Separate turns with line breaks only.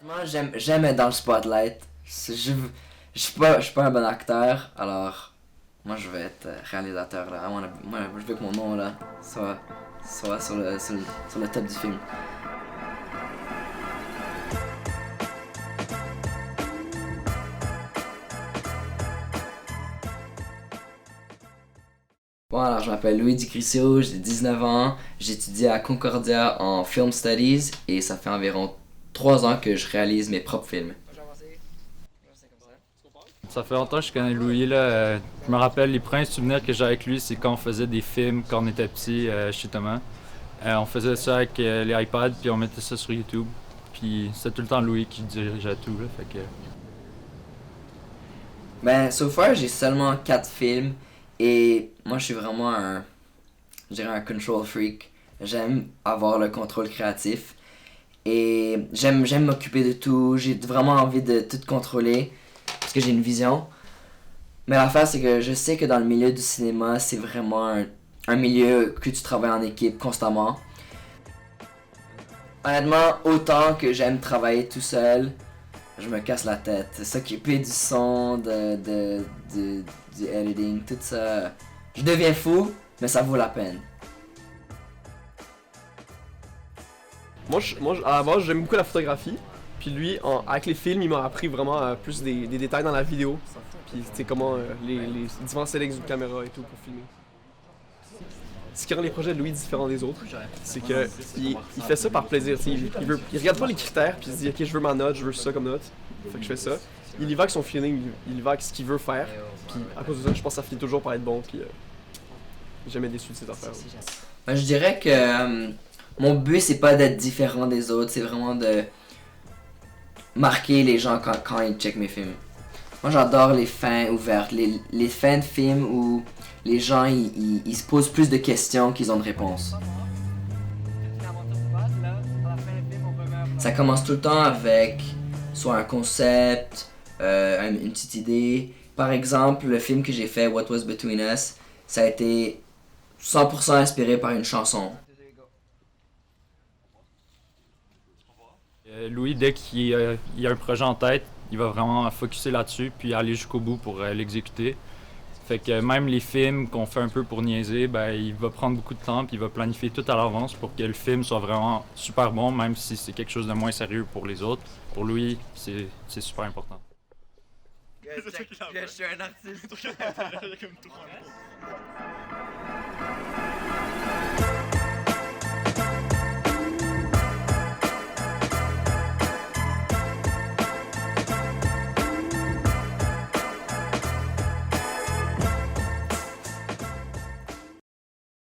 Moi, j'aime être dans le spotlight. Je suis pas un bon acteur, alors moi je vais être réalisateur là. Moi, je veux que mon nom là soit sur le top du film. Bon, alors je m'appelle Louis Di Crisio, j'ai 19 ans, j'étudie à Concordia en Film Studies et ça fait environ 3 ans que je réalise mes propres films.
Ça fait longtemps que je connais Louis. Là. Je me rappelle les premiers souvenirs que j'ai avec lui, c'est quand on faisait des films quand on était petit chez Thomas. On faisait ça avec les iPads, puis on mettait ça sur YouTube. Puis c'était tout le temps Louis qui dirigeait tout. Là, fait que...
Ben, so far, j'ai seulement 4 films et moi je suis vraiment je dirais un control freak. J'aime avoir le contrôle créatif et j'aime m'occuper de tout. J'ai vraiment envie de tout contrôler parce que j'ai une vision. Mais l'affaire, c'est que je sais que dans le milieu du cinéma, c'est vraiment un milieu que tu travailles en équipe constamment. Honnêtement, autant que j'aime travailler tout seul, je me casse la tête. S'occuper du son, du editing, tout ça. Je deviens fou, mais ça vaut la peine.
À la base, j'aime beaucoup la photographie. Puis lui, avec les films, il m'a appris vraiment plus des détails dans la vidéo. Puis tu sais comment les différents settings d'une caméra et tout pour filmer. Ce qui rend les projets de Louis différents des autres, c'est que il fait ça par plaisir. Il regarde pas les critères, puis il se dit ok, je veux ma note, je veux ça comme note. Fait que je fais ça. Il y va avec son feeling, il y va avec ce qu'il veut faire. Puis à cause de ça, je pense que ça finit toujours par être bon. Puis jamais déçu de cette affaire.
Ben, je dirais que mon but, c'est pas d'être différent des autres, c'est vraiment de marquer les gens quand ils checkent mes films. Moi, j'adore les fins ouvertes, les fins de films où les gens ils se posent plus de questions qu'ils ont de réponses. Ça commence tout le temps avec soit un concept, une petite idée. Par exemple, le film que j'ai fait, What Was Between Us, ça a été 100% inspiré par une chanson.
Louis, dès qu'il y a un projet en tête, il va vraiment focusser là-dessus puis aller jusqu'au bout pour l'exécuter. Fait que même les films qu'on fait un peu pour niaiser, ben il va prendre beaucoup de temps puis il va planifier tout à l'avance pour que le film soit vraiment super bon, même si c'est quelque chose de moins sérieux pour les autres. Pour Louis, c'est super important.
Je suis un artiste.